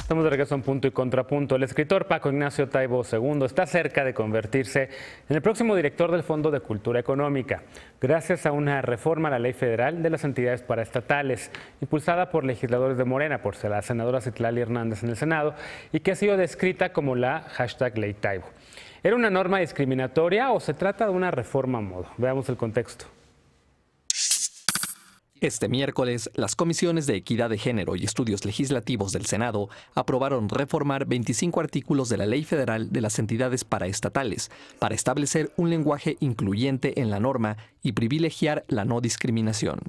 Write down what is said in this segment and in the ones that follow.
Estamos de regreso en Punto y Contrapunto. El escritor Paco Ignacio Taibo II está cerca de convertirse en el próximo director del Fondo de Cultura Económica, gracias a una reforma a la Ley Federal de las Entidades Paraestatales, impulsada por legisladores de Morena, por la senadora Citlali Hernández en el Senado, y que ha sido descrita como la #Ley Taibo. ¿Era una norma discriminatoria o se trata de una reforma a modo? Veamos el contexto. Este miércoles, las comisiones de Equidad de Género y Estudios Legislativos del Senado aprobaron reformar 25 artículos de la Ley Federal de las Entidades Paraestatales para establecer un lenguaje incluyente en la norma y privilegiar la no discriminación.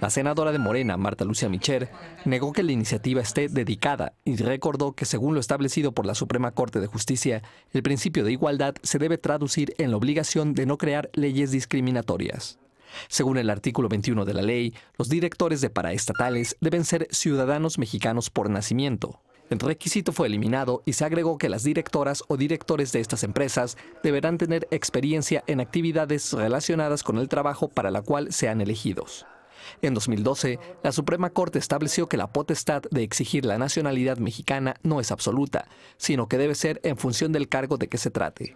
La senadora de Morena, Marta Lucía Micher, negó que la iniciativa esté dedicada y recordó que, según lo establecido por la Suprema Corte de Justicia, el principio de igualdad se debe traducir en la obligación de no crear leyes discriminatorias. Según el artículo 21 de la ley, los directores de paraestatales deben ser ciudadanos mexicanos por nacimiento. El requisito fue eliminado y se agregó que las directoras o directores de estas empresas deberán tener experiencia en actividades relacionadas con el trabajo para la cual sean elegidos. En 2012, la Suprema Corte estableció que la potestad de exigir la nacionalidad mexicana no es absoluta, sino que debe ser en función del cargo de que se trate.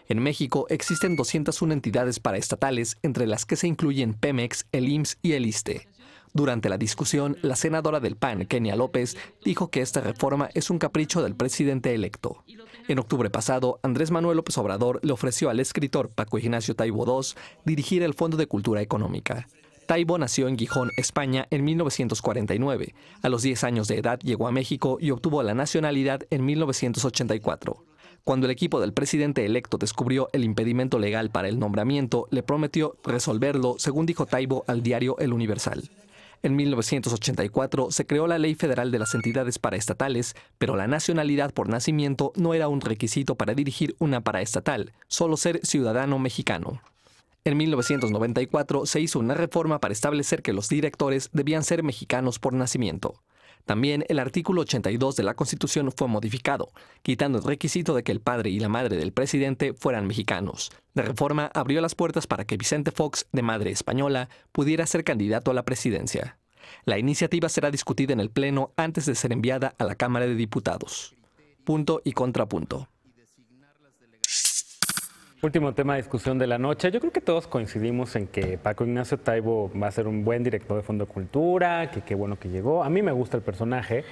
En México existen 201 entidades paraestatales, entre las que se incluyen Pemex, el IMSS y el ISSSTE. Durante la discusión, la senadora del PAN, Kenia López, dijo que esta reforma es un capricho del presidente electo. En octubre pasado, Andrés Manuel López Obrador le ofreció al escritor Paco Ignacio Taibo II dirigir el Fondo de Cultura Económica. Taibo nació en Gijón, España, en 1949. A los 10 años de edad llegó a México y obtuvo la nacionalidad en 1984. Cuando el equipo del presidente electo descubrió el impedimento legal para el nombramiento, le prometió resolverlo, según dijo Taibo al diario El Universal. En 1984 se creó la Ley Federal de las Entidades Paraestatales, pero la nacionalidad por nacimiento no era un requisito para dirigir una paraestatal, solo ser ciudadano mexicano. En 1994 se hizo una reforma para establecer que los directores debían ser mexicanos por nacimiento. También el artículo 82 de la Constitución fue modificado, quitando el requisito de que el padre y la madre del presidente fueran mexicanos. La reforma abrió las puertas para que Vicente Fox, de madre española, pudiera ser candidato a la presidencia. La iniciativa será discutida en el Pleno antes de ser enviada a la Cámara de Diputados. Punto y contrapunto. Último tema de discusión de la noche. Yo creo que todos coincidimos en que Paco Ignacio Taibo va a ser un buen director de Fondo de Cultura, que qué bueno que llegó. A mí me gusta el personaje.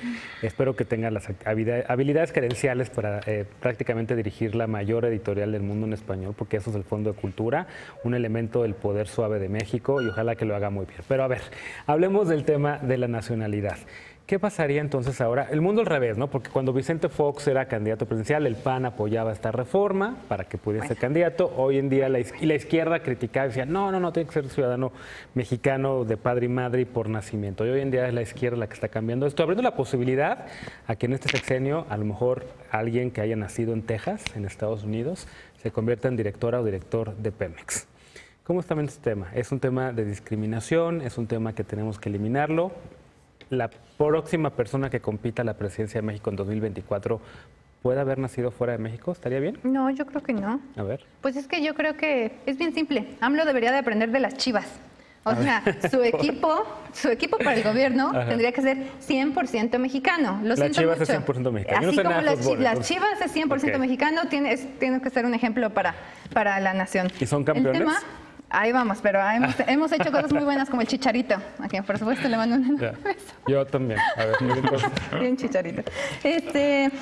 Espero que tenga las habilidades credenciales para prácticamente dirigir la mayor editorial del mundo en español, porque eso es el Fondo de Cultura, un elemento del poder suave de México, y ojalá que lo haga muy bien. Pero a ver, hablemos del tema de la nacionalidad. ¿Qué pasaría entonces ahora? El mundo al revés, ¿no? Porque cuando Vicente Fox era candidato presidencial, el PAN apoyaba esta reforma para que pudiera ser candidato. Hoy en día la izquierda criticaba y decía, no, tiene que ser ciudadano mexicano de padre y madre y por nacimiento. Y hoy en día es la izquierda la que está cambiando esto, abriendo la posibilidad a que en este sexenio, a lo mejor alguien que haya nacido en Texas, en Estados Unidos, se convierta en directora o director de Pemex. ¿Cómo está viendo este tema? ¿Es un tema de discriminación? ¿Es un tema que tenemos que eliminarlo? ¿La próxima persona que compita a la presidencia de México en 2024 puede haber nacido fuera de México? ¿Estaría bien? No, yo creo que no. A ver. Pues es que yo creo que es bien simple. AMLO debería de aprender de las Chivas. O sea, su equipo para el gobierno tendría que ser 100% mexicano. Lo siento Chivas mucho. Es 100% mexicano. Así no como las fútbol, Chivas es 100% mexicano, tiene que ser un ejemplo para la nación. ¿Y son campeones? El tema, ahí vamos, pero hemos hecho cosas muy buenas como el Chicharito, a quien por supuesto le mando un beso. Yo también. A ver, bien Chicharito. El tema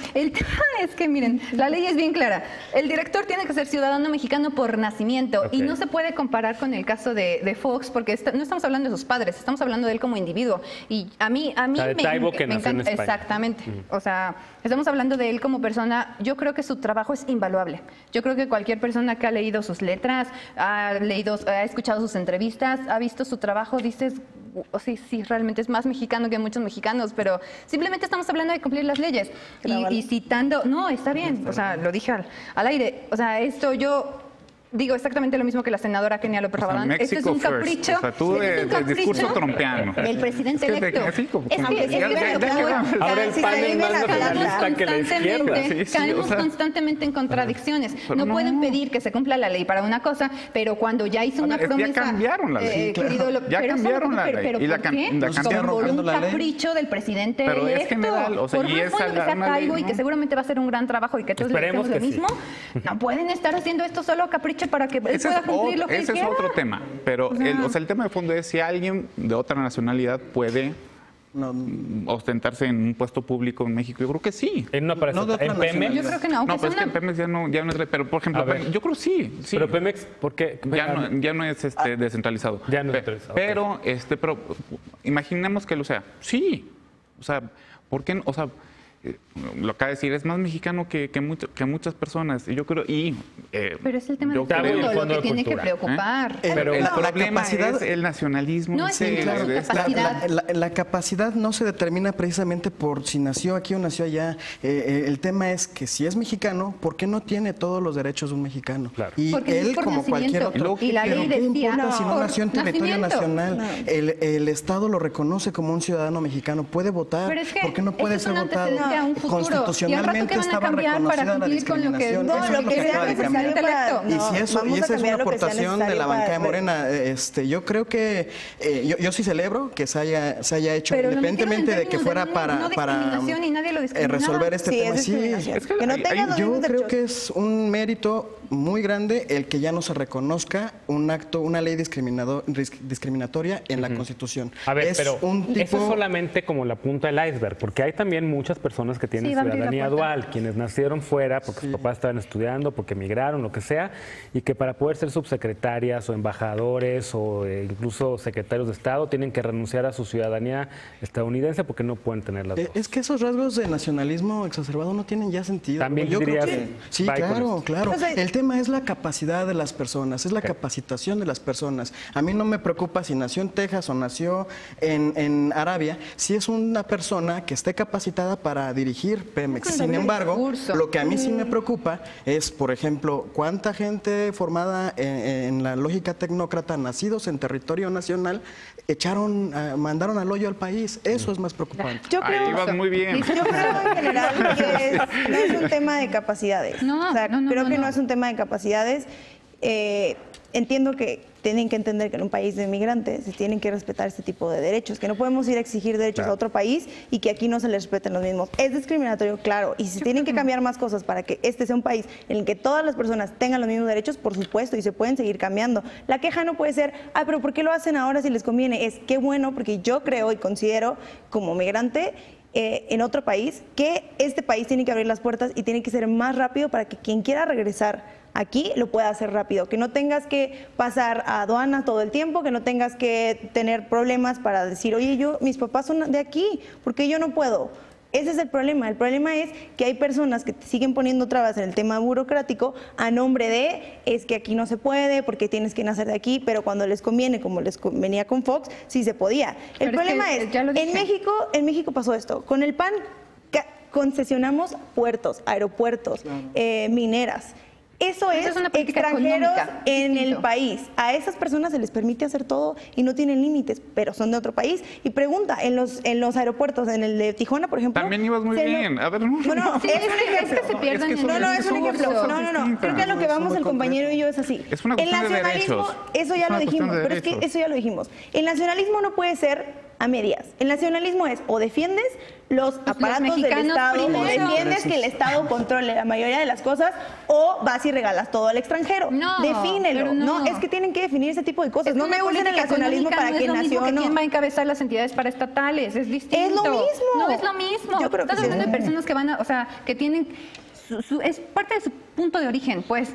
es que, miren, la ley es bien clara. El director tiene que ser ciudadano mexicano por nacimiento y no se puede comparar con el caso de Fox porque no estamos hablando de sus padres, estamos hablando de él como individuo. Y a mí de Taibo, que me nació en encanta. España. Exactamente. O sea, estamos hablando de él como persona. Yo creo que su trabajo es invaluable. Yo creo que cualquier persona que ha leído sus letras, ha escuchado sus entrevistas, ha visto su trabajo, dices, sí, realmente es más mexicano que muchos mexicanos, pero simplemente estamos hablando de cumplir las leyes. Y citando, no, está bien, o sea, lo dije al aire, o sea, esto yo digo exactamente lo mismo que la senadora Kenia López Rabadán. Este es un capricho. O sea, tú de discurso trompeano. El presidente electo. Ahora el panel más nacionalista que la izquierda. Caemos constantemente en contradicciones. No pueden pedir que se cumpla la ley para una cosa, pero cuando ya hizo una promesa... Ya cambiaron la ley. Ya cambiaron la ley. ¿Pero por qué? Por un capricho del presidente electo. Pero es general, o sea, por más bueno que sea Taibo y que seguramente va a hacer un gran trabajo y que todos le decimos lo mismo, no pueden estar haciendo esto solo a capricho para que él pueda cumplir lo que él quiera. Ese es otro tema, pero el tema de fondo es si alguien de otra nacionalidad puede ostentarse en un puesto público en México. Yo creo que sí. ¿En Pemex? Yo creo que no. No, pues es que en Pemex ya no es, pero por ejemplo, yo creo sí. Pero Pemex, ¿por qué? Ya no es descentralizado. Ya no es descentralizado. Pero imaginemos que lo sea. Sí. O sea, ¿por qué no? O sea, lo acaba de decir, es más mexicano que muchas personas. Yo creo, pero es el tema de fondo, lo que tiene que preocupar. Pero el problema es el nacionalismo. No la capacidad no se determina precisamente por si nació aquí o nació allá. El tema es que si es mexicano, ¿por qué no tiene todos los derechos de un mexicano? Claro. Y porque él, como cualquier otro. Y la ley decía, si no nació en territorio nacional, no. el Estado lo reconoce como un ciudadano mexicano, puede votar. Pero es que ¿por qué no puede ser votado? A un futuro. Constitucionalmente estaba reconocida la discriminación. Lo que sea necesario para... Y esa es una aportación de la bancada de Morena. Yo creo que yo sí celebro que se haya hecho, pero independientemente de que fuera para resolver este tema. Sí, yo creo que es un mérito muy grande el que ya no se reconozca una ley discriminatoria en la Constitución. A ver, pero eso es solamente como la punta del iceberg, porque hay también muchas personas que tienen ciudadanía dual, quienes nacieron fuera porque sus papás estaban estudiando, porque emigraron, lo que sea, y que para poder ser subsecretarias o embajadores o incluso secretarios de Estado tienen que renunciar a su ciudadanía estadounidense porque no pueden tener las dos. Es que esos rasgos de nacionalismo exacerbado no tienen ya sentido. También yo creo que sí, claro. El tema es la capacidad de las personas, es la capacitación de las personas. A mí no me preocupa si nació en Texas o nació en Arabia, si es una persona que esté capacitada para dirigir Pemex. Sin embargo, lo que a mí sí me preocupa es, por ejemplo, cuánta gente formada en la lógica tecnócrata, nacidos en territorio nacional, mandaron al hoyo al país. Eso es más preocupante. Ahí ibas muy bien. Yo creo en general que no es un tema de capacidades. Creo que no es un tema de capacidades. Entiendo que tienen que entender que en un país de migrantes se tienen que respetar este tipo de derechos, que no podemos ir a exigir derechos a otro país y que aquí no se les respeten los mismos. Es discriminatorio, claro, y si se tienen que cambiar más cosas para que este sea un país en el que todas las personas tengan los mismos derechos, por supuesto, y se pueden seguir cambiando. La queja no puede ser, pero ¿por qué lo hacen ahora si les conviene? Es qué bueno, porque yo creo y considero como migrante en otro país que este país tiene que abrir las puertas y tiene que ser más rápido para que quien quiera regresar aquí lo pueda hacer rápido, que no tengas que pasar a aduana todo el tiempo, que no tengas que tener problemas para decir, oye, mis papás son de aquí, ¿por qué yo no puedo? Ese es el problema. El problema es que hay personas que te siguen poniendo trabas en el tema burocrático a nombre de, es que aquí no se puede porque tienes que nacer de aquí, pero cuando les conviene, como les convenía con Fox, sí se podía. El problema es, en México pasó esto. Con el PAN concesionamos puertos, aeropuertos, mineras. Eso es una extranjeros en el país. A esas personas se les permite hacer todo y no tienen límites, pero son de otro país. Y pregunta, en los aeropuertos, en el de Tijuana, por ejemplo... También ibas muy bien. A ver, bueno, sí, es un ejemplo. Es que se pierden es un ejemplo. No. Creo que a lo que vamos el compañero y yo es así. Es una cuestión de derechos. Eso ya lo dijimos, pero es que eso ya lo dijimos. El nacionalismo no puede ser a medias. El nacionalismo es o defiendes los aparatos del Estado, o defiendes que el Estado controle la mayoría de las cosas, o vas y regalas todo al extranjero. Defínelo. No, es que tienen que definir ese tipo de cosas. No me usen el nacionalismo para que nación. ¿Quién va a encabezar las entidades paraestatales? Es distinto. Es lo mismo. No es lo mismo. Yo creo que estás hablando de personas que van a, o sea, que tienen es parte de su punto de origen, pues.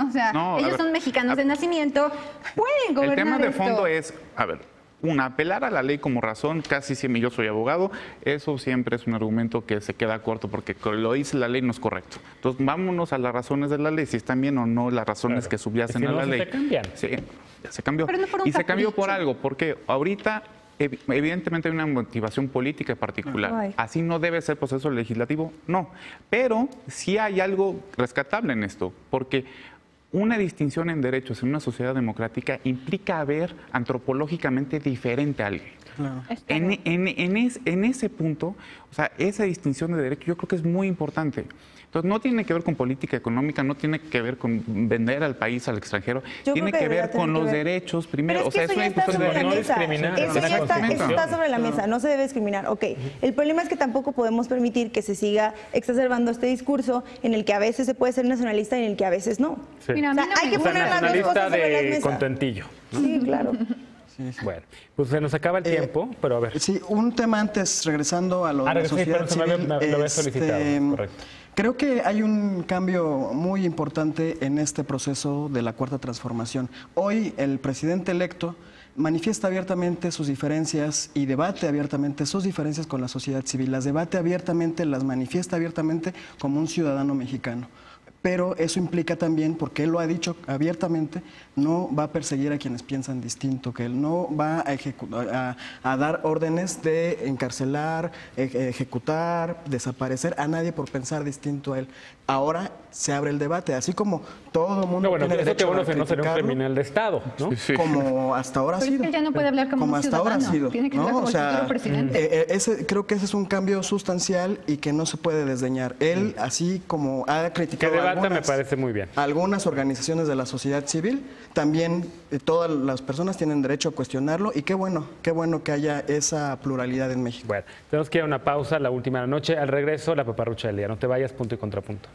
O sea, ellos son mexicanos de nacimiento, pueden gobernar. El tema de fondo es, a ver, apelar a la ley como razón, casi siempre, yo soy abogado, eso siempre es un argumento que se queda corto porque lo dice la ley no es correcto. Entonces vámonos a las razones de la ley, si están bien o no las razones que subyacen a la ley. Se cambian. Sí, ya se cambió. Pero no por un y se cambió por algo, porque ahorita evidentemente hay una motivación política particular. ¿Así no debe ser proceso legislativo? No. Pero sí hay algo rescatable en esto, porque Una distinción en derechos en una sociedad democrática implica ver antropológicamente diferente a alguien. Claro. En ese punto, o sea, esa distinción de derechos yo creo que es muy importante. Entonces, no tiene que ver con política económica, no tiene que ver con vender al país al extranjero, tiene que ver con los derechos primero. Pero es que eso ya está sobre la mesa. Eso está sobre la mesa, no se debe discriminar. Ok, el problema es que tampoco podemos permitir que se siga exacerbando este discurso en el que a veces se puede ser nacionalista y en el que a veces no. Sí. Mira, hay que poner las dos cosas sobre la mesa. Contentillo, ¿no? Sí, claro. Sí. Bueno, pues se nos acaba el tiempo, pero a ver. Sí, un tema antes, regresando a lo de la sociedad civil. Me había solicitado, correcto. Creo que hay un cambio muy importante en este proceso de la Cuarta Transformación. Hoy el presidente electo manifiesta abiertamente sus diferencias y debate abiertamente sus diferencias con la sociedad civil. Las debate abiertamente, las manifiesta abiertamente como un ciudadano mexicano. Pero eso implica también, porque él lo ha dicho abiertamente, no va a perseguir a quienes piensan distinto, que él no va a dar órdenes de encarcelar, ejecutar, desaparecer a nadie por pensar distinto a él. Ahora se abre el debate, así como todo el mundo tiene derecho a criticarlo, no será un criminal de Estado, ¿no? Sí. Como hasta ahora ha sido. Pero es que ya no puede hablar como un hasta ahora ha sido, tiene que hablar como el futuro presidente. Creo que ese es un cambio sustancial y que no se puede desdeñar. Él, así como ha criticado me parece muy bien. Algunas organizaciones de la sociedad civil, también todas las personas tienen derecho a cuestionarlo y qué bueno que haya esa pluralidad en México. Bueno, tenemos que ir a una pausa, la última de la noche. Al regreso, la paparrucha del día. No te vayas, punto y contrapunto.